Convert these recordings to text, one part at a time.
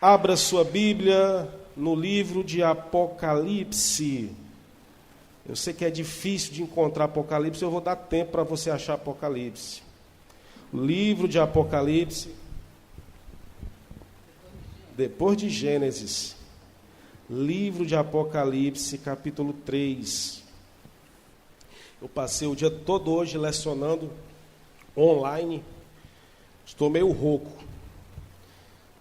Abra sua Bíblia no livro de Apocalipse. Eu sei que é difícil de encontrar Apocalipse, eu vou dar tempo para você achar Apocalipse. O livro de Apocalipse, depois de Gênesis. Livro de Apocalipse, capítulo 3. Eu passei o dia todo hoje lecionando online. Estou meio rouco.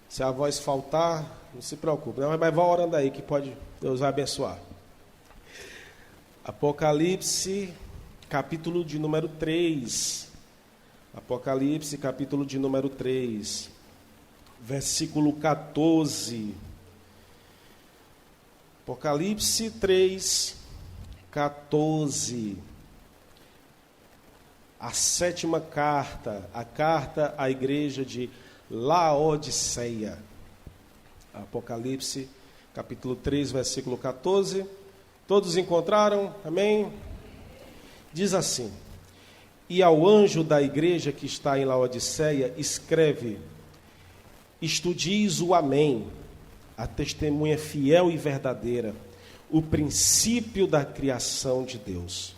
Se a voz faltar, não se preocupe. Não, mas vá orando aí que pode Deus vai abençoar. Apocalipse, capítulo de número 3. Apocalipse, capítulo de número 3. Versículo 14. Apocalipse 3, 14. A sétima carta, a carta à igreja de Laodiceia. Apocalipse, capítulo 3, versículo 14. Todos encontraram? Amém? Diz assim: E ao anjo da igreja que está em Laodiceia, escreve: Isto diz o Amém, a testemunha fiel e verdadeira, o princípio da criação de Deus.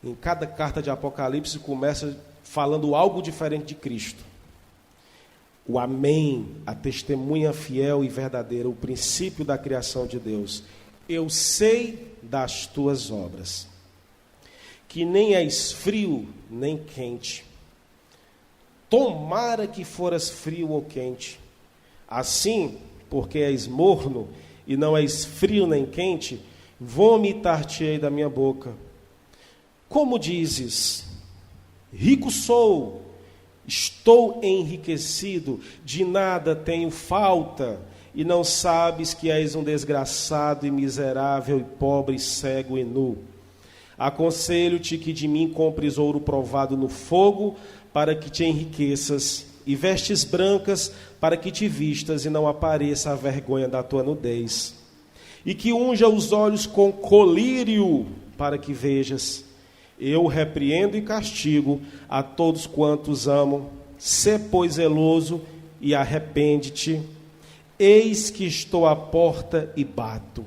Em cada carta de Apocalipse começa falando algo diferente de Cristo. O Amém, a testemunha fiel e verdadeira, o princípio da criação de Deus. Eu sei das tuas obras, que nem és frio nem quente. Tomara que foras frio ou quente. Assim, porque és morno e não és frio nem quente, vomitar-te-ei da minha boca. Como dizes, rico sou, estou enriquecido, de nada tenho falta, e não sabes que és um desgraçado e miserável, e pobre, cego e nu. Aconselho-te que de mim compres ouro provado no fogo, para que te enriqueças, e vestes brancas, para que te vistas e não apareça a vergonha da tua nudez. E que unja os olhos com colírio, para que vejas. Eu repreendo e castigo a todos quantos amam. Sê, pois, zeloso e arrepende-te. Eis que estou à porta e bato.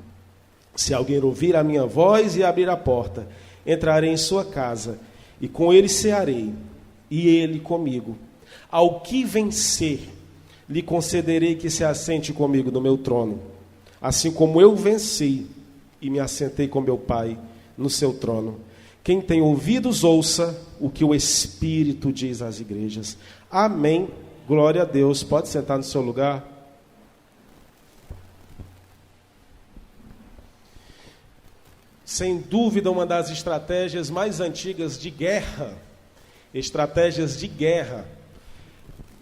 Se alguém ouvir a minha voz e abrir a porta, entrarei em sua casa, e com ele cearei, e ele comigo. Ao que vencer, lhe concederei que se assente comigo no meu trono, assim como eu venci e me assentei com meu Pai no seu trono. Quem tem ouvidos, ouça o que o Espírito diz às igrejas. Amém. Glória a Deus. Pode sentar no seu lugar. Sem dúvida, uma das estratégias mais antigas de guerra,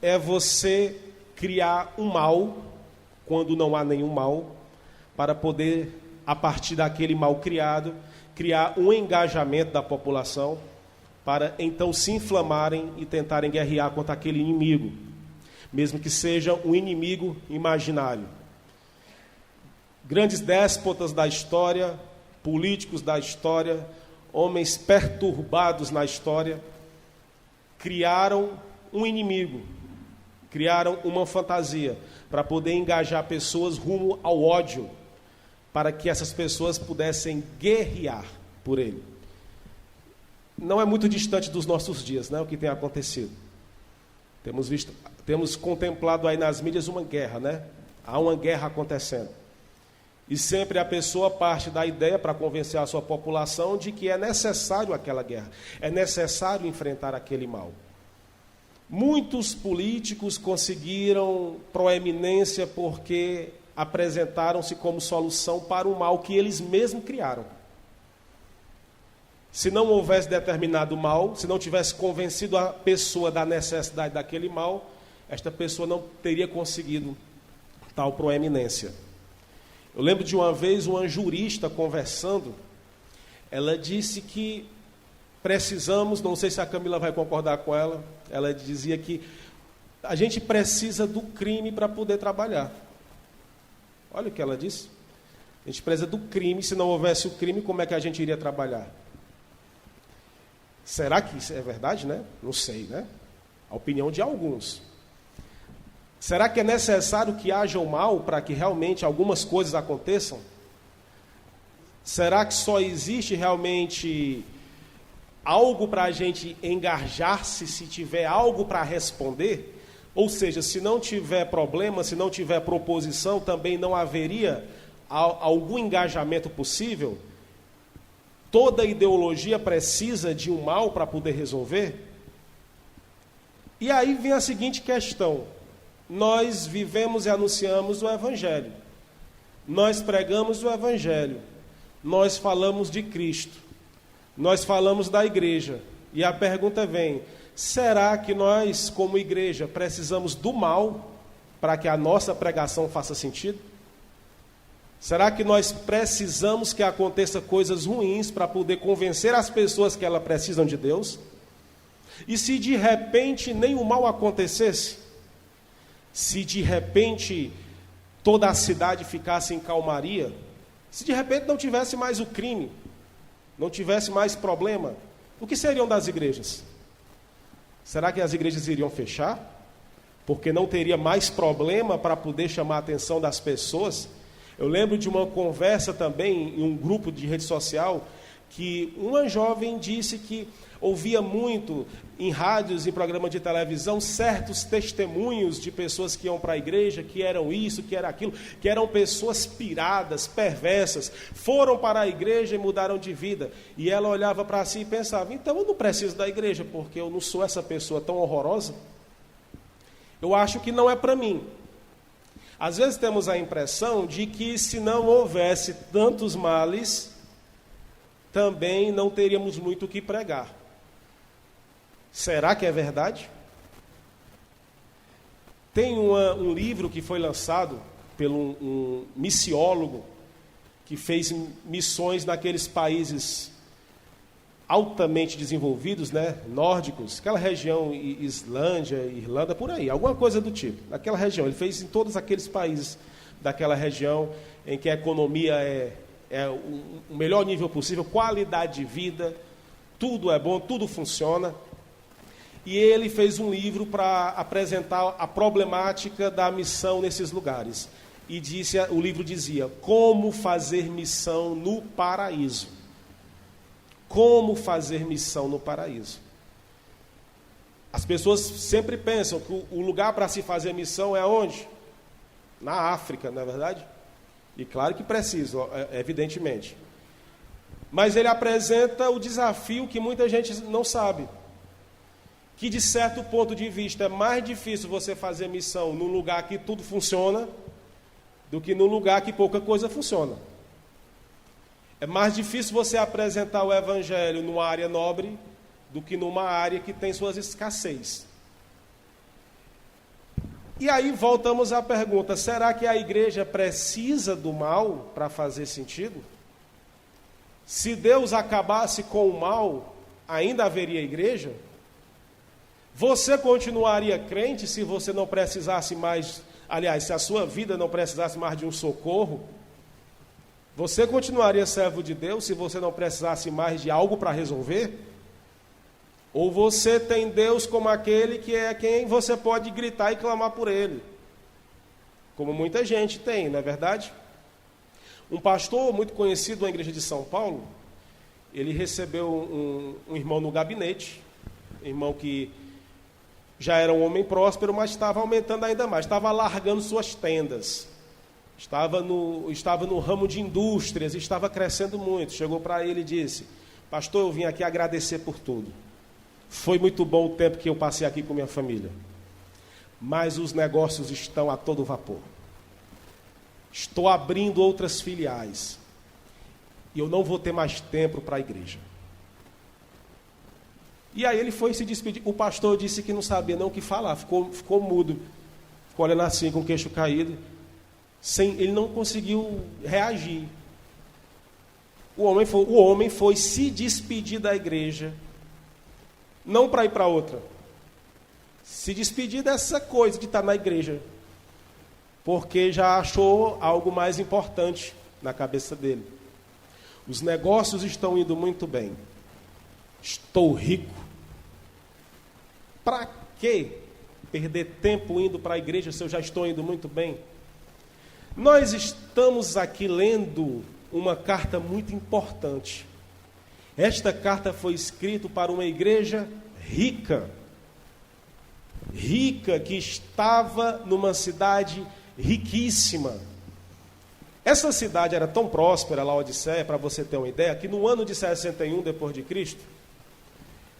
é você criar um mal, quando não há nenhum mal, para poder, a partir daquele mal criado, criar um engajamento da população para então se inflamarem e tentarem guerrear contra aquele inimigo, mesmo que seja um inimigo imaginário. Grandes déspotas da história, políticos da história, homens perturbados na história, criaram um inimigo, criaram uma fantasia para poder engajar pessoas rumo ao ódio, para que essas pessoas pudessem guerrear por ele. Não é muito distante dos nossos dias, né, o que tem acontecido. Temos contemplado aí nas mídias uma guerra, né? Há uma guerra acontecendo. E sempre a pessoa parte da ideia para convencer a sua população de que é necessário aquela guerra, é necessário enfrentar aquele mal. Muitos políticos conseguiram proeminência porque apresentaram-se como solução para o mal que eles mesmos criaram. Se não houvesse determinado mal, se não tivesse convencido a pessoa da necessidade daquele mal, esta pessoa não teria conseguido tal proeminência. Eu lembro de uma vez uma jurista conversando, ela disse que precisamos, não sei se a Camila vai concordar com ela dizia que a gente precisa do crime para poder trabalhar. Olha o que ela disse. A gente precisa do crime, se não houvesse o crime, como é que a gente iria trabalhar? Será que isso é verdade, né? Não sei, né? A opinião de alguns. Será que é necessário que haja o mal para que realmente algumas coisas aconteçam? Será que só existe realmente algo para a gente engajar-se se tiver algo para responder? Ou seja, se não tiver problema, se não tiver proposição, também não haveria algum engajamento possível? Toda ideologia precisa de um mal para poder resolver? E aí vem a seguinte questão: nós vivemos e anunciamos o Evangelho, nós pregamos o Evangelho, nós falamos de Cristo, nós falamos da igreja, e a pergunta vem: será que nós, como igreja, precisamos do mal para que a nossa pregação faça sentido? Será que nós precisamos que aconteça coisas ruins para poder convencer as pessoas que elas precisam de Deus? E se de repente nem o mal acontecesse? Se de repente toda a cidade ficasse em calmaria? Se de repente não tivesse mais o crime, não tivesse mais problema, o que seriam das igrejas? Será que as igrejas iriam fechar? Porque não teria mais problema para poder chamar a atenção das pessoas? Eu lembro de uma conversa também em um grupo de rede social, que uma jovem disse que ouvia muito em rádios e programas de televisão certos testemunhos de pessoas que iam para a igreja, que eram isso, que era aquilo, que eram pessoas piradas, perversas, foram para a igreja e mudaram de vida. E ela olhava para si e pensava: então eu não preciso da igreja, porque eu não sou essa pessoa tão horrorosa. Eu acho que não é para mim. Às vezes temos a impressão de que se não houvesse tantos males, também não teríamos muito o que pregar. Será que é verdade? Tem um livro que foi lançado por um missiólogo que fez missões naqueles países altamente desenvolvidos, né, nórdicos, aquela região, Islândia, Irlanda, por aí, alguma coisa do tipo, naquela região. Ele fez em todos aqueles países daquela região em que a economia é o melhor nível possível, qualidade de vida, tudo é bom, tudo funciona. E ele fez um livro para apresentar a problemática da missão nesses lugares. E o livro dizia: como fazer missão no paraíso. Como fazer missão no paraíso. As pessoas sempre pensam que o lugar para se fazer missão é onde? Na África, não é verdade? E claro que precisa, evidentemente. Mas ele apresenta o desafio que muita gente não sabe. Que de certo ponto de vista é mais difícil você fazer missão num lugar que tudo funciona do que num lugar que pouca coisa funciona. É mais difícil você apresentar o Evangelho numa área nobre do que numa área que tem suas escassez. E aí voltamos à pergunta: será que a igreja precisa do mal para fazer sentido? Se Deus acabasse com o mal, ainda haveria igreja? Você continuaria crente se você não precisasse mais, aliás, se a sua vida não precisasse mais de um socorro? Você continuaria servo de Deus se você não precisasse mais de algo para resolver? Ou você tem Deus como aquele que é quem você pode gritar e clamar por ele? Como muita gente tem, não é verdade? Um pastor muito conhecido na igreja de São Paulo, ele recebeu um irmão no gabinete, um irmão que já era um homem próspero, mas estava aumentando ainda mais, estava largando suas tendas. Estava no ramo de indústrias, estava crescendo muito. Chegou para ele e disse: pastor, eu vim aqui agradecer por tudo. Foi muito bom o tempo que eu passei aqui com minha família. Mas os negócios estão a todo vapor. Estou abrindo outras filiais. E eu não vou ter mais tempo para a igreja. E aí ele foi se despedir. O pastor disse que não sabia nem o que falar. Ficou mudo. Ficou olhando assim com o queixo caído. Ele não conseguiu reagir. O homem foi se despedir da igreja, não para ir para outra, se despedir dessa coisa de estar na igreja, porque já achou algo mais importante na cabeça dele. Os negócios estão indo muito bem, estou rico. Para quê perder tempo indo para a igreja se eu já estou indo muito bem? Nós estamos aqui lendo uma carta muito importante. Esta carta foi escrita para uma igreja rica, que estava numa cidade riquíssima. Essa cidade era tão próspera, Laodiceia, para você ter uma ideia, que no ano de 61 depois de Cristo,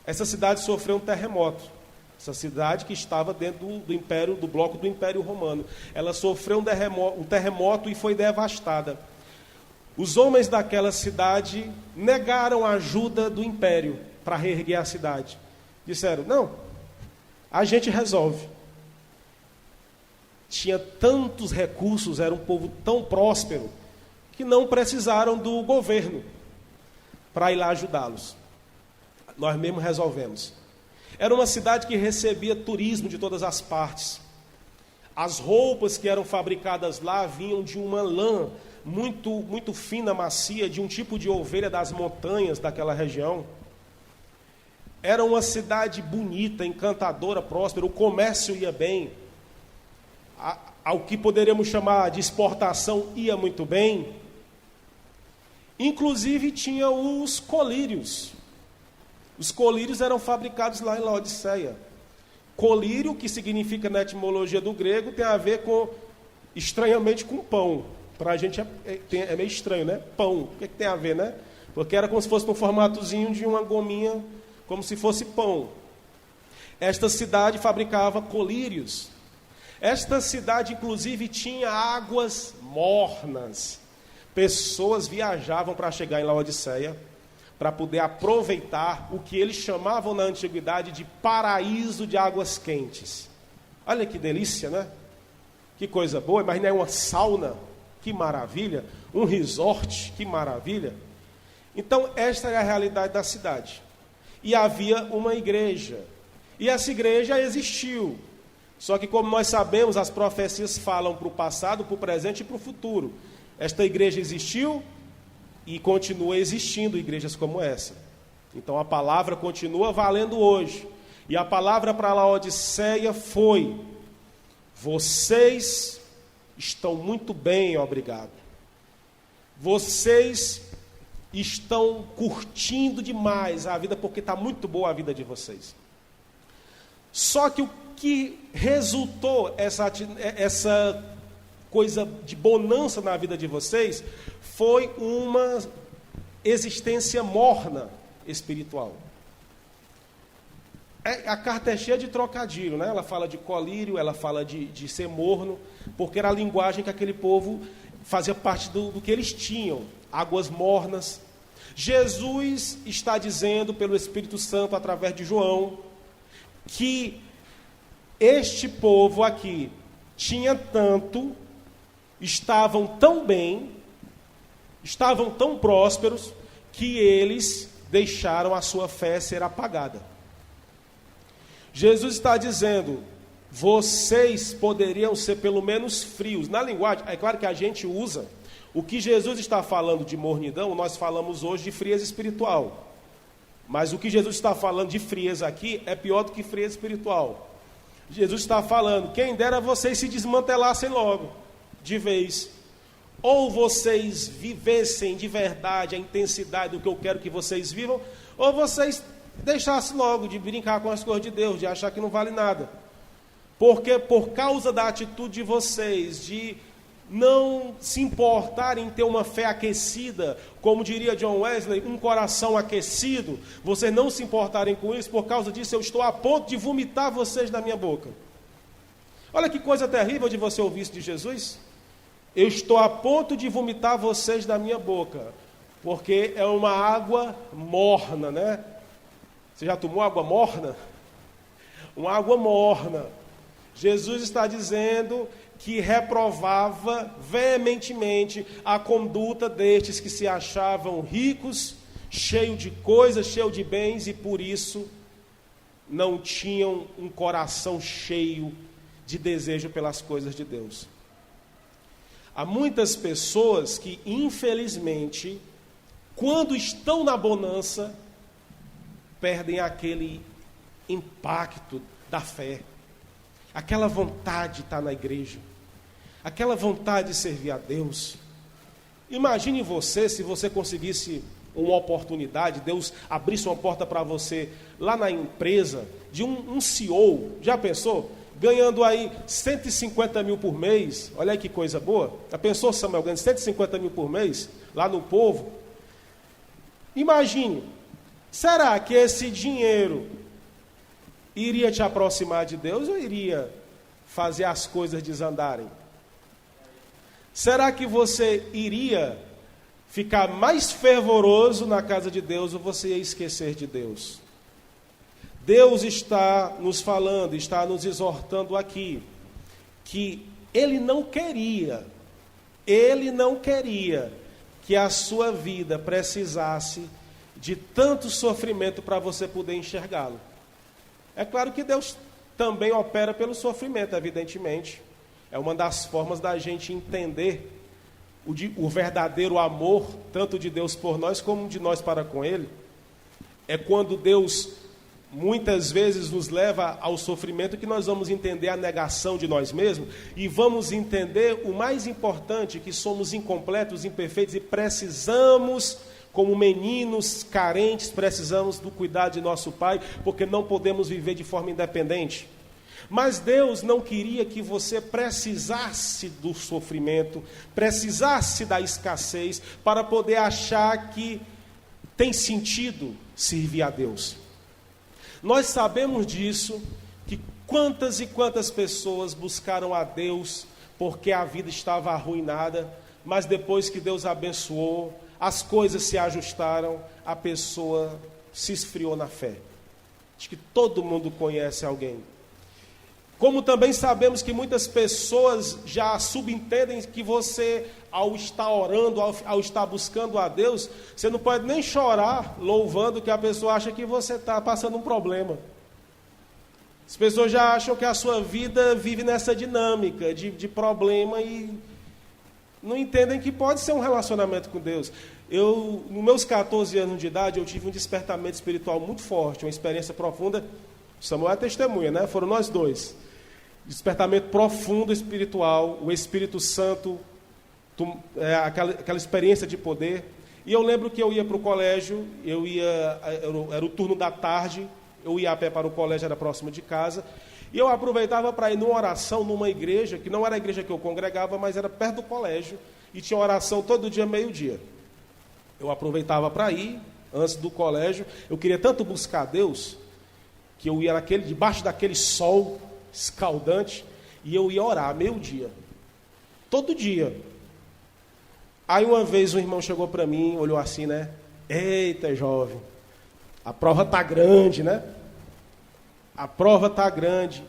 essa cidade sofreu um terremoto. Essa cidade que estava dentro do império, do bloco do Império Romano, ela sofreu um terremoto e foi devastada. Os homens daquela cidade negaram a ajuda do império para reerguer a cidade. Disseram: não, a gente resolve. Tinha tantos recursos, era um povo tão próspero, que não precisaram do governo para ir lá ajudá-los. Nós mesmos resolvemos. Era uma cidade que recebia turismo de todas as partes. As roupas que eram fabricadas lá vinham de uma lã muito fina, macia, de um tipo de ovelha das montanhas daquela região. Era uma cidade bonita, encantadora, próspera, o comércio ia bem. Ao que poderíamos chamar de exportação ia muito bem. Inclusive tinha os colírios. Os colírios eram fabricados lá em Laodiceia. Colírio, que significa na etimologia do grego, tem a ver estranhamente com pão. Para a gente é meio estranho, né? Pão. O que tem a ver, né? Porque era como se fosse um formatozinho de uma gominha, como se fosse pão. Esta cidade fabricava colírios. Esta cidade, inclusive, tinha águas mornas. Pessoas viajavam para chegar em Laodiceia, para poder aproveitar o que eles chamavam na antiguidade de paraíso de águas quentes. Olha que delícia, né? Que coisa boa. Imagina uma sauna, que maravilha. Um resort, que maravilha. Então, esta é a realidade da cidade. E havia uma igreja. E essa igreja existiu. Só que, como nós sabemos, as profecias falam para o passado, para o presente e para o futuro. Esta igreja existiu e continua existindo igrejas como essa. Então, a palavra continua valendo hoje. E a palavra para Laodiceia foi: vocês estão muito bem, obrigado. Vocês estão curtindo demais a vida, porque está muito boa a vida de vocês. Só que o que resultou essa coisa de bonança na vida de vocês foi uma existência morna espiritual. A carta é cheia de trocadilho, né? Ela fala de colírio, ela fala de ser morno, porque era a linguagem que aquele povo fazia parte do que eles tinham, águas mornas. Jesus está dizendo pelo Espírito Santo, através de João, que este povo aqui tinha tanto, estavam tão bem, estavam tão prósperos, que eles deixaram a sua fé ser apagada. Jesus está dizendo: vocês poderiam ser pelo menos frios. Na linguagem, é claro que a gente usa, o que Jesus está falando de mornidão, nós falamos hoje de frieza espiritual. Mas o que Jesus está falando de frieza aqui é pior do que frieza espiritual. Jesus está falando: quem dera vocês se desmantelassem logo, de vez. Ou vocês vivessem de verdade a intensidade do que eu quero que vocês vivam, ou vocês deixassem logo de brincar com as coisas de Deus, de achar que não vale nada. Porque por causa da atitude de vocês, de não se importarem em ter uma fé aquecida, como diria John Wesley, um coração aquecido, vocês não se importarem com isso, por causa disso eu estou a ponto de vomitar vocês da minha boca. Olha que coisa terrível de você ouvir isso de Jesus. Eu estou a ponto de vomitar vocês da minha boca, porque é uma água morna, né? Você já tomou água morna? Uma água morna. Jesus está dizendo que reprovava veementemente a conduta destes que se achavam ricos, cheios de coisas, cheios de bens, e por isso não tinham um coração cheio de desejo pelas coisas de Deus. Há muitas pessoas que, infelizmente, quando estão na bonança, perdem aquele impacto da fé. aquela vontade de estar na igreja, aquela vontade de servir a Deus. Imagine você, se você conseguisse uma oportunidade, Deus abrisse uma porta para você lá na empresa, de um CEO, já pensou? Ganhando aí 150 mil por mês, olha aí que coisa boa. Já pensou, Samuel, ganhando 150 mil por mês, lá no povo? Imagine, será que esse dinheiro iria te aproximar de Deus ou iria fazer as coisas desandarem? Será que você iria ficar mais fervoroso na casa de Deus ou você ia esquecer de Deus? Deus está nos falando, está nos exortando aqui, que Ele não queria que a sua vida precisasse de tanto sofrimento para você poder enxergá-lo. É claro que Deus também opera pelo sofrimento, evidentemente. É uma das formas da gente entender o verdadeiro amor, tanto de Deus por nós, como de nós para com Ele. É quando Deus muitas vezes nos leva ao sofrimento que nós vamos entender a negação de nós mesmos e vamos entender o mais importante, que somos incompletos, imperfeitos e precisamos, como meninos carentes, precisamos do cuidado de nosso Pai, porque não podemos viver de forma independente. Mas Deus não queria que você precisasse do sofrimento, precisasse da escassez, para poder achar que tem sentido servir a Deus. Nós sabemos disso, que quantas e quantas pessoas buscaram a Deus porque a vida estava arruinada, mas depois que Deus abençoou, as coisas se ajustaram, a pessoa se esfriou na fé. Acho que todo mundo conhece alguém. Como também sabemos que muitas pessoas já subentendem que você, ao estar orando, ao estar buscando a Deus, você não pode nem chorar louvando, que a pessoa acha que você está passando um problema. As pessoas já acham que a sua vida vive nessa dinâmica de problema e não entendem que pode ser um relacionamento com Deus. Nos meus 14 anos de idade, eu tive um despertamento espiritual muito forte, uma experiência profunda. Samuel é testemunha, né? Foram nós dois. Despertamento profundo espiritual, o Espírito Santo, aquela experiência de poder. E eu lembro que eu ia para o colégio, era o turno da tarde, eu ia a pé para o colégio, era próximo de casa, e eu aproveitava para ir numa oração, numa igreja, que não era a igreja que eu congregava, mas era perto do colégio, e tinha oração todo dia, meio-dia. Eu aproveitava para ir, antes do colégio, eu queria tanto buscar Deus, que eu ia debaixo daquele sol escaldante, e eu ia orar meio-dia, todo dia. Aí uma vez um irmão chegou para mim, olhou assim, né? Eita, jovem, a prova está grande, né? A prova está grande.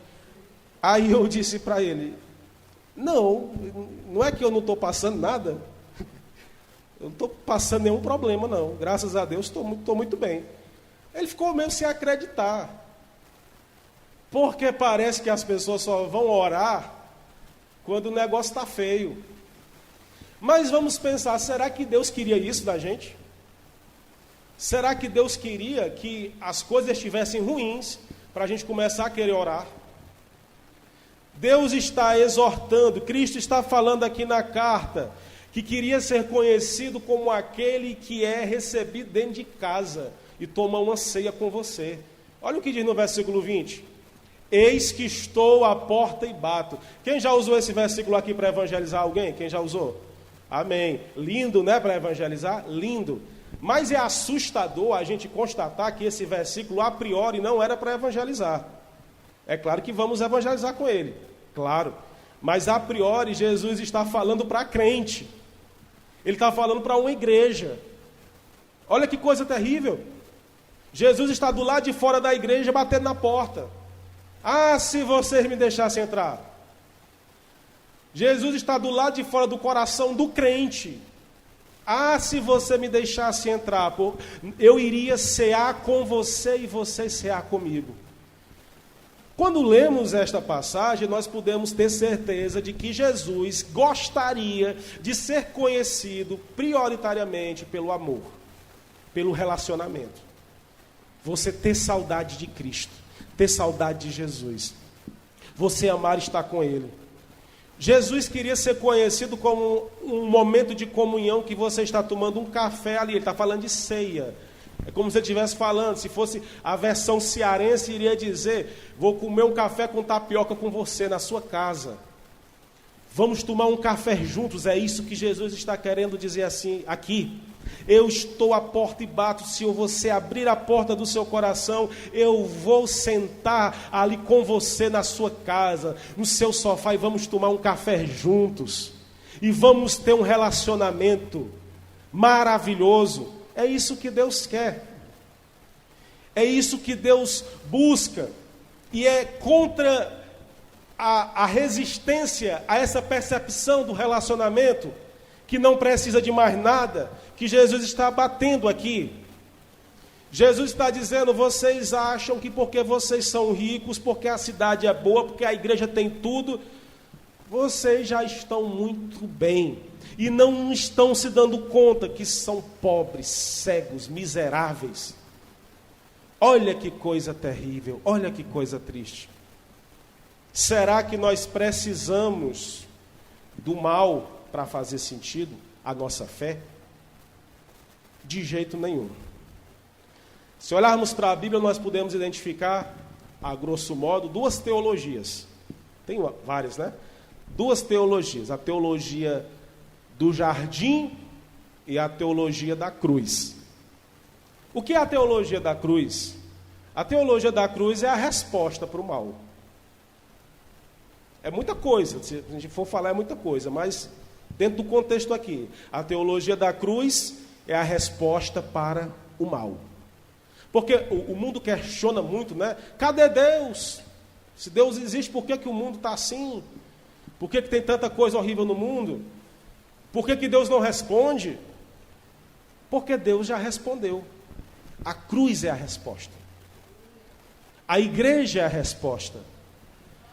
Aí eu disse para ele, não é que eu não estou passando nada, eu não estou passando nenhum problema não, graças a Deus estou muito bem. Ele ficou mesmo sem acreditar, porque parece que as pessoas só vão orar quando o negócio está feio. Mas vamos pensar, será que Deus queria isso da gente? Será que Deus queria que as coisas estivessem ruins para a gente começar a querer orar? Deus está exortando, Cristo está falando aqui na carta, que queria ser conhecido como aquele que é recebido dentro de casa e toma uma ceia com você. Olha o que diz no versículo 20. Eis que estou à porta e bato. Quem já usou esse versículo aqui para evangelizar alguém? Quem já usou? Amém. Lindo, né, para evangelizar? Lindo. Mas é assustador a gente constatar que esse versículo, a priori, não era para evangelizar. É claro que vamos evangelizar com ele, claro. Mas a priori, Jesus está falando para crente. Ele está falando para uma igreja. Olha que coisa terrível. Jesus está do lado de fora da igreja, batendo na porta. Ah, se vocês me deixassem entrar. Jesus está do lado de fora do coração do crente. Ah, se você me deixasse entrar, eu iria cear com você e você cear comigo. Quando lemos esta passagem, nós podemos ter certeza de que Jesus gostaria de ser conhecido prioritariamente pelo amor, pelo relacionamento. Você ter saudade de Cristo, ter saudade de Jesus. você amar estar com Ele. Jesus queria ser conhecido como um momento de comunhão que você está tomando um café ali. Ele está falando de ceia. É como se ele estivesse falando, se fosse a versão cearense, iria dizer: vou comer um café com tapioca com você na sua casa. Vamos tomar um café juntos. É isso que Jesus está querendo dizer assim aqui. Eu estou à porta e bato. Se você abrir a porta do seu coração, eu vou sentar ali com você na sua casa, no seu sofá, e vamos tomar um café juntos. E vamos ter um relacionamento maravilhoso. É isso que Deus quer. É isso que Deus busca. E é contra a resistência a essa percepção do relacionamento, que não precisa de mais nada, que Jesus está batendo aqui. Jesus está dizendo: vocês acham que porque vocês são ricos, porque a cidade é boa, porque a igreja tem tudo, vocês já estão muito bem. E não estão se dando conta que são pobres, cegos, miseráveis. Olha que coisa terrível, olha que coisa triste. Será que nós precisamos do mal para fazer sentido a nossa fé? De jeito nenhum. Se olharmos para a Bíblia, nós podemos identificar, a grosso modo, duas teologias. Tem várias, né? Duas teologias. A teologia do jardim e a teologia da cruz. O que é a teologia da cruz? A teologia da cruz é a resposta para o mal. É muita coisa, se a gente for falar é muita coisa, mas dentro do contexto aqui, a teologia da cruz é a resposta para o mal. Porque o mundo questiona muito, né? Cadê Deus? Se Deus existe, por que o mundo está assim? Por que tem tanta coisa horrível no mundo? Por que Deus não responde? Porque Deus já respondeu. A cruz é a resposta. A igreja é a resposta.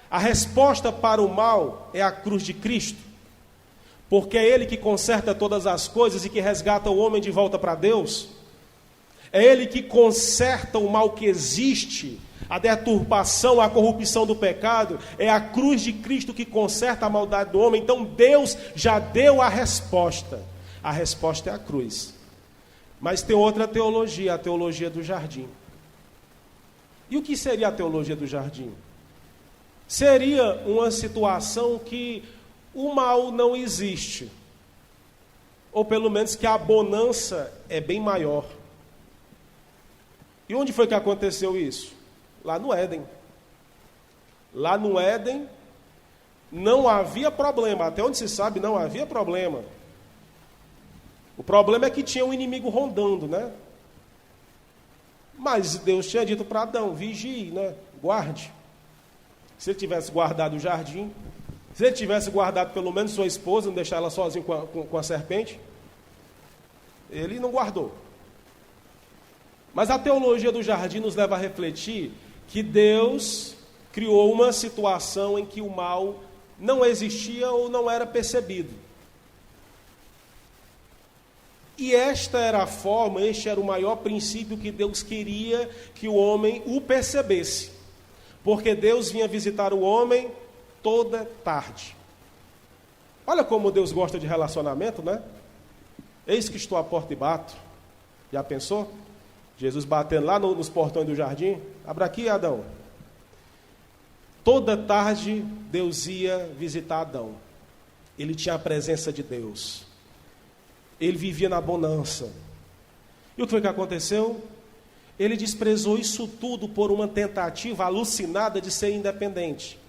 A resposta para o mal é a cruz de Cristo. Porque é Ele que conserta todas as coisas e que resgata o homem de volta para Deus. É Ele que conserta o mal que existe, a deturpação, a corrupção do pecado. É a cruz de Cristo que conserta a maldade do homem. Então Deus já deu a resposta. A resposta é a cruz. Mas tem outra teologia, a teologia do jardim. E o que seria a teologia do jardim? Seria uma situação que o mal não existe. Ou pelo menos que a bonança é bem maior. E onde foi que aconteceu isso? Lá no Éden. Lá no Éden não havia problema. Até onde se sabe, não havia problema. O problema é que tinha um inimigo rondando, né? Mas Deus tinha dito para Adão: vigie, né? Guarde. Se ele tivesse guardado o jardim, se ele tivesse guardado pelo menos sua esposa, não deixar ela sozinha com a serpente, ele não guardou. Mas a teologia do jardim nos leva a refletir que Deus criou uma situação em que o mal não existia ou não era percebido. E esta era a forma, este era o maior princípio que Deus queria que o homem o percebesse. Porque Deus vinha visitar o homem toda tarde. Olha como Deus gosta de relacionamento, né? Eis que estou à porta e bato. Já pensou? Jesus batendo lá nos portões do jardim. Abra aqui, Adão. Toda tarde Deus ia visitar Adão. Ele tinha a presença de Deus. Ele vivia na bonança. E o que foi que aconteceu? Ele desprezou isso tudo por uma tentativa alucinada de ser independente.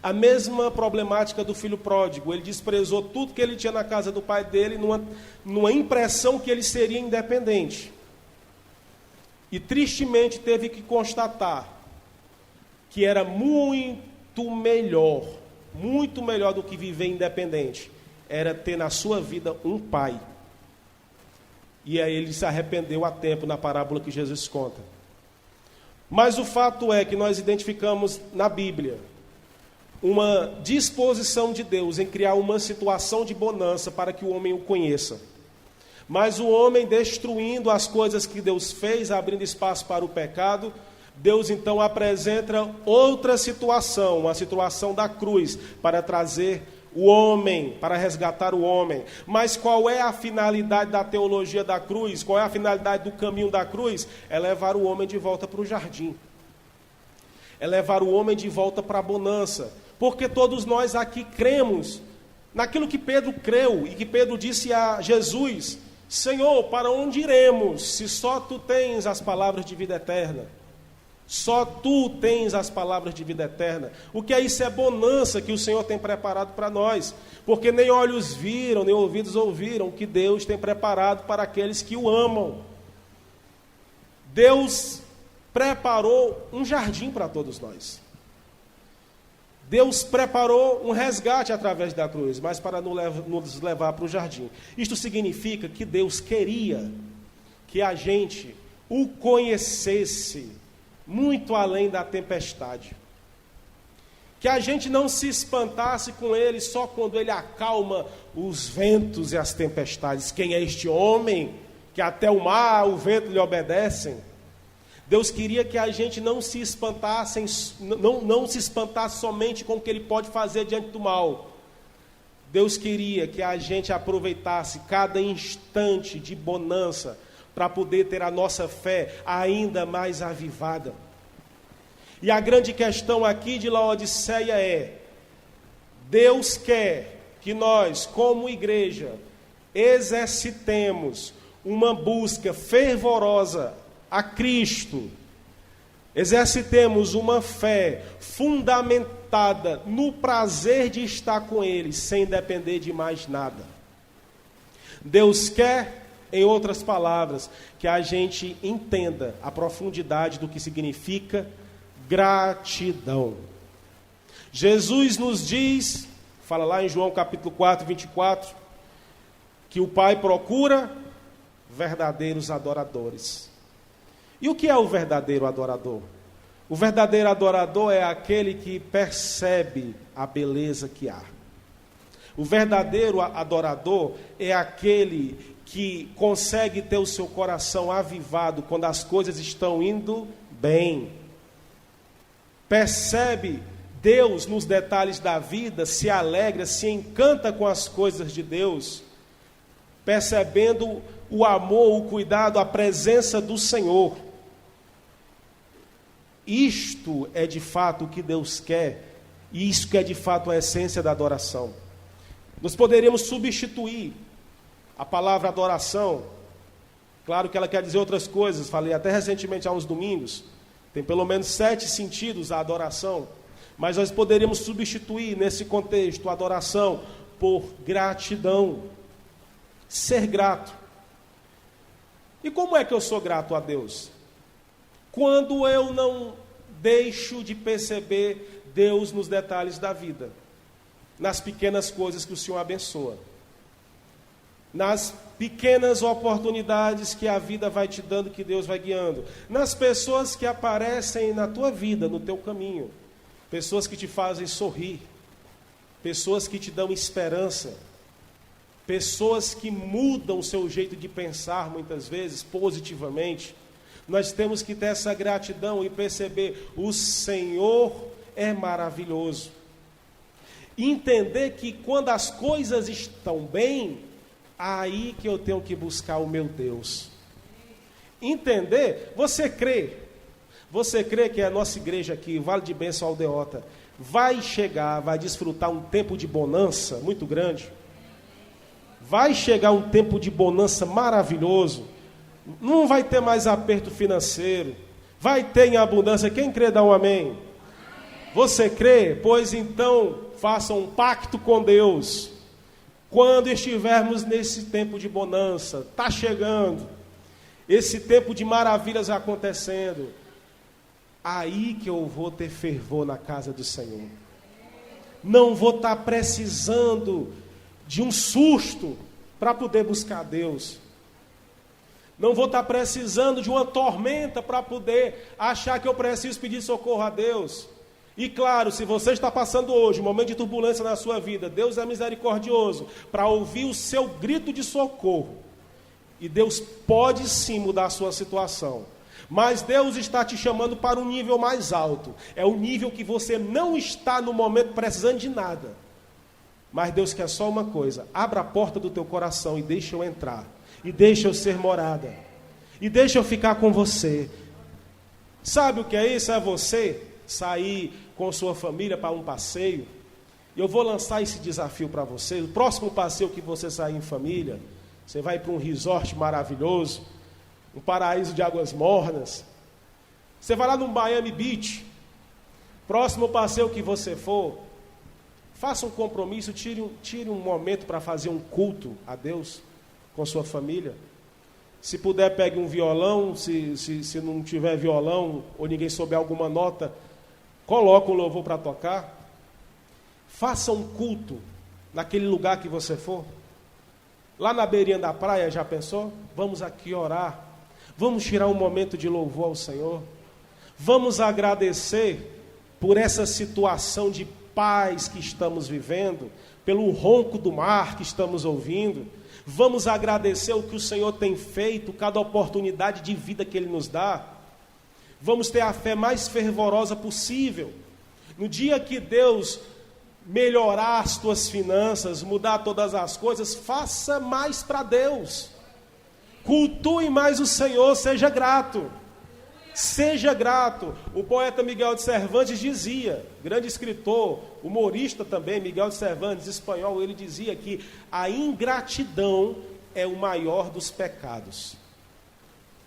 A mesma problemática do filho pródigo. Ele desprezou tudo que ele tinha na casa do pai dele numa impressão que ele seria independente. E tristemente teve que constatar que era muito melhor do que viver independente, era ter na sua vida um pai. E aí ele se arrependeu a tempo na parábola que Jesus conta. Mas o fato é que nós identificamos na Bíblia uma disposição de Deus em criar uma situação de bonança para que o homem o conheça. Mas o homem, destruindo as coisas que Deus fez, abrindo espaço para o pecado, Deus então apresenta outra situação, uma situação da cruz, para trazer o homem, para resgatar o homem. Mas qual é a finalidade da teologia da cruz? Qual é a finalidade do caminho da cruz? É levar o homem de volta para o jardim. É levar o homem de volta para a bonança. Porque todos nós aqui cremos naquilo que Pedro creu e que Pedro disse a Jesus: Senhor, para onde iremos, se só Tu tens as palavras de vida eterna? Só Tu tens as palavras de vida eterna. O que é isso? É bonança que o Senhor tem preparado para nós. Porque nem olhos viram, nem ouvidos ouviram o que Deus tem preparado para aqueles que o amam. Deus preparou um jardim para todos nós. Deus preparou um resgate através da cruz, mas para nos levar para o jardim. Isto significa que Deus queria que a gente o conhecesse muito além da tempestade. Que a gente não se espantasse com Ele só quando Ele acalma os ventos e as tempestades. Quem é este homem que até o mar, o vento lhe obedecem? Deus queria que a gente não se espantasse somente com o que Ele pode fazer diante do mal. Deus queria que a gente aproveitasse cada instante de bonança para poder ter a nossa fé ainda mais avivada. E a grande questão aqui de Laodiceia é: Deus quer que nós, como igreja, exercitemos uma busca fervorosa a Cristo, exercitemos uma fé fundamentada no prazer de estar com Ele, sem depender de mais nada. Deus quer, em outras palavras, que a gente entenda a profundidade do que significa gratidão. Jesus nos diz, fala lá em João capítulo 4, 24, que o Pai procura verdadeiros adoradores. E o que é o verdadeiro adorador? O verdadeiro adorador é aquele que percebe a beleza que há. O verdadeiro adorador é aquele que consegue ter o seu coração avivado quando as coisas estão indo bem. Percebe Deus nos detalhes da vida, se alegra, se encanta com as coisas de Deus, percebendo o amor, o cuidado, a presença do Senhor. Isto é de fato o que Deus quer, e isso que é de fato a essência da adoração. Nós poderíamos substituir a palavra adoração, claro que ela quer dizer outras coisas, falei até recentemente há uns domingos, tem pelo menos 7 sentidos a adoração, mas nós poderíamos substituir nesse contexto a adoração por gratidão, ser grato. E como é que eu sou grato a Deus? Quando eu não deixo de perceber Deus nos detalhes da vida, nas pequenas coisas que o Senhor abençoa, nas pequenas oportunidades que a vida vai te dando, que Deus vai guiando, nas pessoas que aparecem na tua vida, no teu caminho, pessoas que te fazem sorrir, pessoas que te dão esperança, pessoas que mudam o seu jeito de pensar, muitas vezes, positivamente. Nós temos que ter essa gratidão e perceber: o Senhor é maravilhoso. E entender que quando as coisas estão bem, aí que eu tenho que buscar o meu Deus. Entender, você crê que a nossa igreja aqui, Vale de Bênção Aldeota, vai chegar, vai desfrutar um tempo de bonança muito grande? Vai chegar um tempo de bonança maravilhoso. Não vai ter mais aperto financeiro. Vai ter em abundância. Quem crê, dá um amém. Você crê? Pois então, faça um pacto com Deus. Quando estivermos nesse tempo de bonança, está chegando, esse tempo de maravilhas acontecendo, aí que eu vou ter fervor na casa do Senhor. Não vou estar precisando de um susto para poder buscar Deus. Não vou estar precisando de uma tormenta para poder achar que eu preciso pedir socorro a Deus. E claro, se você está passando hoje um momento de turbulência na sua vida, Deus é misericordioso para ouvir o seu grito de socorro. E Deus pode sim mudar a sua situação. Mas Deus está te chamando para um nível mais alto. É o nível que você não está no momento precisando de nada. Mas Deus quer só uma coisa: abra a porta do teu coração e deixa eu entrar. E deixa eu ser morada. E deixa eu ficar com você. Sabe o que é isso? É você sair com sua família para um passeio. Eu vou lançar esse desafio para você. O próximo passeio que você sair em família, você vai para um resort maravilhoso, um paraíso de águas mornas. Você vai lá no Miami Beach. Próximo passeio que você for, faça um compromisso, tire um momento para fazer um culto a Deus com sua família. Se puder, pegue um violão. Se não tiver violão ou ninguém souber alguma nota, coloque um louvor para tocar. Faça um culto naquele lugar que você for. Lá na beirinha da praia, já pensou? Vamos aqui orar. Vamos tirar um momento de louvor ao Senhor. Vamos agradecer por essa situação de paz que estamos vivendo, pelo ronco do mar que estamos ouvindo. Vamos agradecer o que o Senhor tem feito, cada oportunidade de vida que Ele nos dá. Vamos ter a fé mais fervorosa possível. No dia que Deus melhorar as tuas finanças, mudar todas as coisas, faça mais para Deus. Cultue mais o Senhor, seja grato. Seja grato. O poeta Miguel de Cervantes dizia, grande escritor, humorista também, Miguel de Cervantes, espanhol, ele dizia que a ingratidão é o maior dos pecados.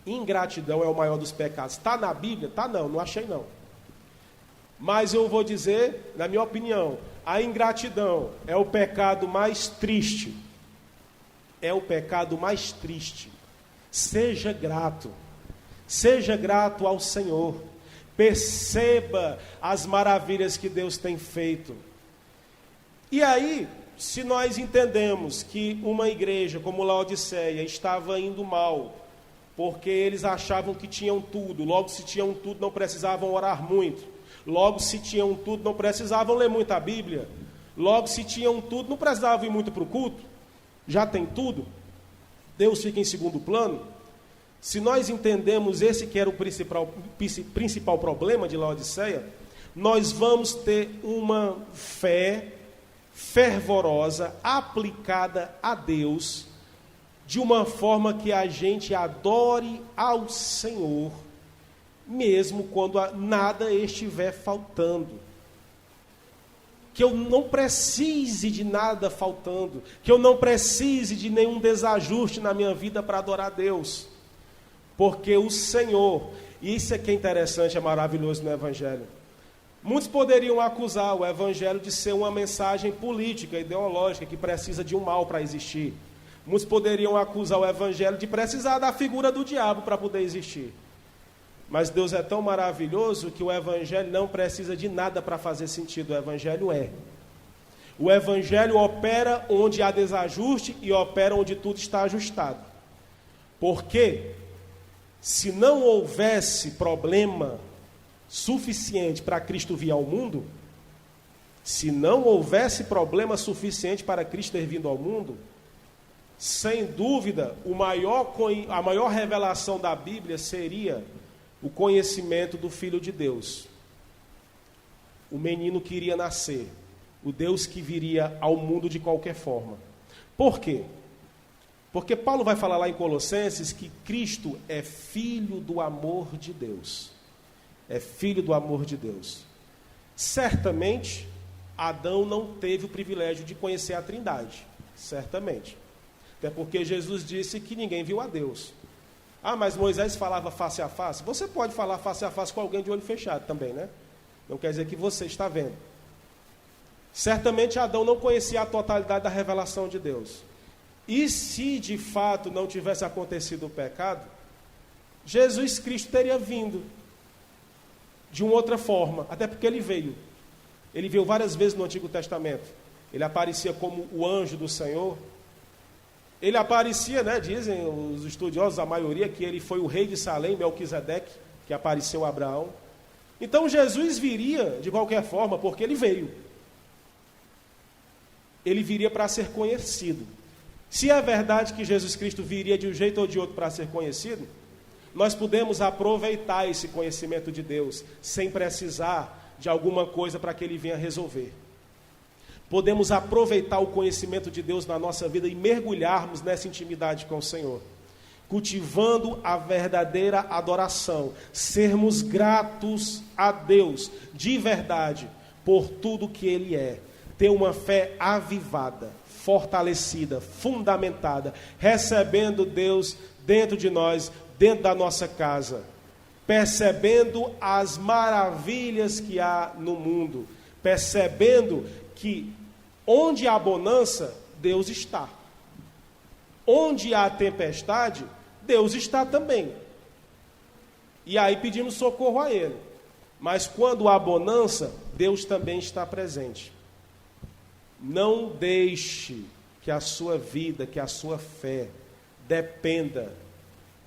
Ingratidão é o maior dos pecados. Está na Bíblia? Está não achei não. Mas eu vou dizer, na minha opinião, a ingratidão é o pecado mais triste. É o pecado mais triste. Seja grato. Seja grato ao Senhor. Perceba as maravilhas que Deus tem feito. E aí, se nós entendemos que uma igreja como Laodiceia estava indo mal, porque eles achavam que tinham tudo, logo se tinham tudo não precisavam orar muito, logo se tinham tudo não precisavam ler muito a Bíblia, logo se tinham tudo não precisavam ir muito para o culto, já tem tudo, Deus fica em segundo plano. Se nós entendemos esse que era o principal problema de Laodiceia, nós vamos ter uma fé fervorosa, aplicada a Deus, de uma forma que a gente adore ao Senhor, mesmo quando nada estiver faltando. Que eu não precise de nada faltando, que eu não precise de nenhum desajuste na minha vida para adorar a Deus. Porque o Senhor, e isso é que é interessante, é maravilhoso no Evangelho. Muitos poderiam acusar o Evangelho de ser uma mensagem política, ideológica, que precisa de um mal para existir. Muitos poderiam acusar o Evangelho de precisar da figura do diabo para poder existir. Mas Deus é tão maravilhoso que o Evangelho não precisa de nada para fazer sentido. O Evangelho é. O Evangelho opera onde há desajuste e opera onde tudo está ajustado. Por quê? Se não houvesse problema suficiente para Cristo vir ao mundo, se não houvesse problema suficiente para Cristo ter vindo ao mundo, sem dúvida, a maior revelação da Bíblia seria o conhecimento do Filho de Deus. O menino que iria nascer, o Deus que viria ao mundo de qualquer forma. Por quê? Porque Paulo vai falar lá em Colossenses que Cristo é filho do amor de Deus. É filho do amor de Deus. Certamente, Adão não teve o privilégio de conhecer a Trindade. Certamente. Até porque Jesus disse que ninguém viu a Deus. Ah, mas Moisés falava face a face. Você pode falar face a face com alguém de olho fechado também, né? Não quer dizer que você está vendo. Certamente Adão não conhecia a totalidade da revelação de Deus. E se de fato não tivesse acontecido o pecado, Jesus Cristo teria vindo de uma outra forma, até porque ele veio. Ele veio várias vezes no Antigo Testamento. Ele aparecia como o anjo do Senhor. Ele aparecia, né, dizem os estudiosos, a maioria, que ele foi o rei de Salém, Melquisedeque, que apareceu a Abraão. Então Jesus viria de qualquer forma, porque ele veio. Ele viria para ser conhecido. Se é verdade que Jesus Cristo viria de um jeito ou de outro para ser conhecido, nós podemos aproveitar esse conhecimento de Deus, sem precisar de alguma coisa para que Ele venha resolver. Podemos aproveitar o conhecimento de Deus na nossa vida e mergulharmos nessa intimidade com o Senhor, cultivando a verdadeira adoração, sermos gratos a Deus, de verdade, por tudo que Ele é, ter uma fé avivada, fortalecida, fundamentada, recebendo Deus dentro de nós, dentro da nossa casa, percebendo as maravilhas que há no mundo, percebendo que onde há bonança, Deus está. Onde há tempestade, Deus está também. E aí pedimos socorro a Ele. Mas quando há bonança, Deus também está presente. Não deixe que a sua vida, que a sua fé dependa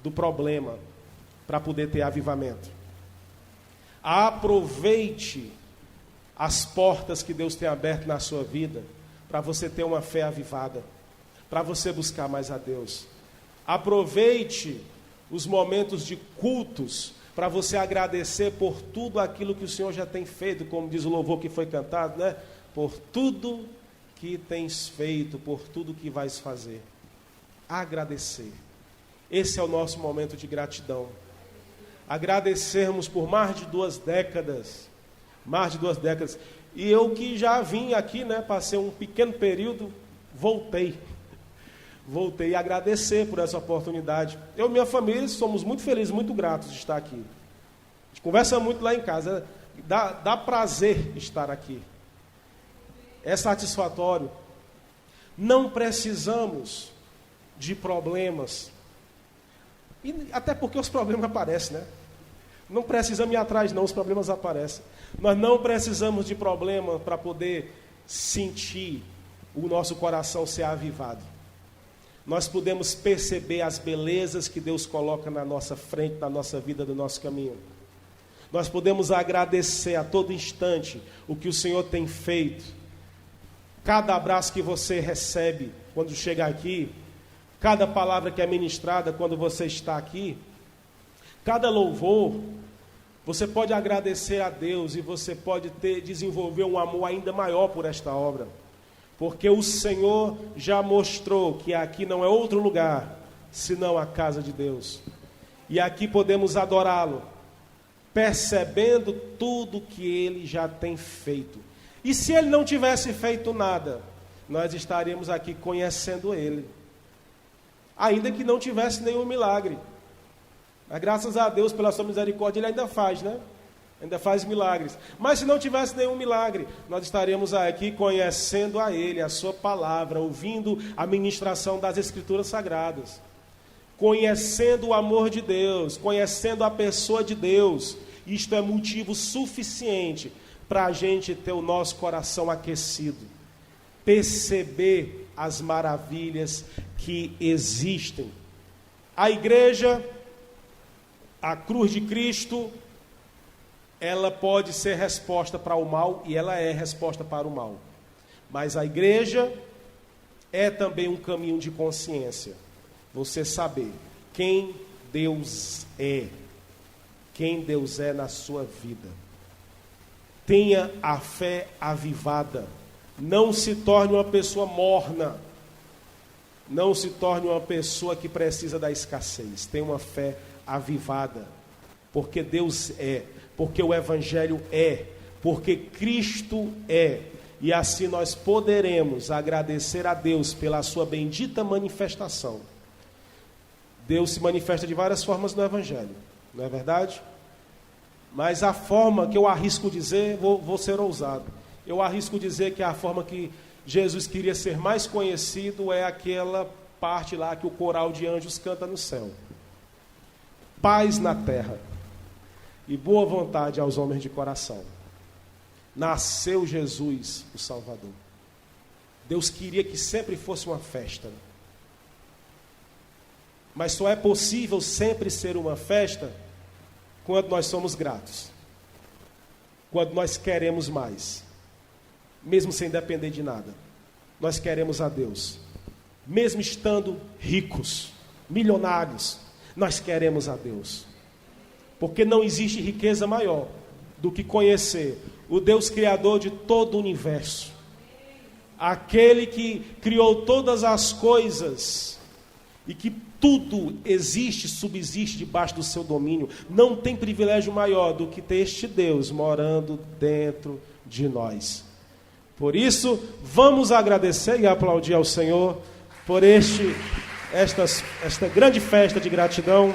do problema para poder ter avivamento. Aproveite as portas que Deus tem aberto na sua vida para você ter uma fé avivada, para você buscar mais a Deus. Aproveite os momentos de cultos para você agradecer por tudo aquilo que o Senhor já tem feito, como diz o louvor que foi cantado, né? Por tudo que tens feito, por tudo que vais fazer. Agradecer. Esse é o nosso momento de gratidão. Agradecermos por mais de 2 décadas. Mais de 2 décadas. E eu que já vim aqui, né? Passei um pequeno período, voltei a agradecer por essa oportunidade. Eu e minha família somos muito felizes, muito gratos de estar aqui. A gente conversa muito lá em casa. Dá prazer estar aqui. É satisfatório. Não precisamos de problemas. E até porque os problemas aparecem, né? Não precisamos ir atrás, não, os problemas aparecem. Nós não precisamos de problema para poder sentir o nosso coração ser avivado. Nós podemos perceber as belezas que Deus coloca na nossa frente, na nossa vida, no nosso caminho. Nós podemos agradecer a todo instante o que o Senhor tem feito. Cada abraço que você recebe quando chega aqui, cada palavra que é ministrada quando você está aqui, cada louvor, você pode agradecer a Deus e você pode desenvolver um amor ainda maior por esta obra. Porque o Senhor já mostrou que aqui não é outro lugar, senão a casa de Deus. E aqui podemos adorá-lo, percebendo tudo que Ele já tem feito. E se Ele não tivesse feito nada, nós estaríamos aqui conhecendo Ele. Ainda que não tivesse nenhum milagre. Mas graças a Deus, pela sua misericórdia, Ele ainda faz, né? Ainda faz milagres. Mas se não tivesse nenhum milagre, nós estaríamos aqui conhecendo a Ele, a sua palavra, ouvindo a ministração das Escrituras Sagradas, conhecendo o amor de Deus, conhecendo a pessoa de Deus. Isto é motivo suficiente para a gente ter o nosso coração aquecido, perceber as maravilhas que existem. A igreja, a cruz de Cristo, ela pode ser resposta para o mal, e ela é resposta para o mal. Mas a igreja é também um caminho de consciência. Você saber quem Deus é. Quem Deus é na sua vida. Tenha a fé avivada. Não se torne uma pessoa morna. Não se torne uma pessoa que precisa da escassez. Tenha uma fé avivada. Porque Deus é. Porque o Evangelho é, porque Cristo é, e assim nós poderemos agradecer a Deus pela sua bendita manifestação. Deus se manifesta de várias formas no Evangelho, não é verdade? Mas a forma que eu arrisco dizer, vou ser ousado, eu arrisco dizer que a forma que Jesus queria ser mais conhecido é aquela parte lá que o coral de anjos canta no céu. Paz na terra e boa vontade aos homens de coração. Nasceu Jesus, o Salvador. Deus queria que sempre fosse uma festa. Mas só é possível sempre ser uma festa quando nós somos gratos. Quando nós queremos mais. Mesmo sem depender de nada. Nós queremos a Deus. Mesmo estando ricos, milionários. Nós queremos a Deus, porque não existe riqueza maior do que conhecer o Deus Criador de todo o universo, aquele que criou todas as coisas e que tudo existe, subsiste debaixo do seu domínio. Não tem privilégio maior do que ter este Deus morando dentro de nós. Por isso, vamos agradecer e aplaudir ao Senhor por esta grande festa de gratidão.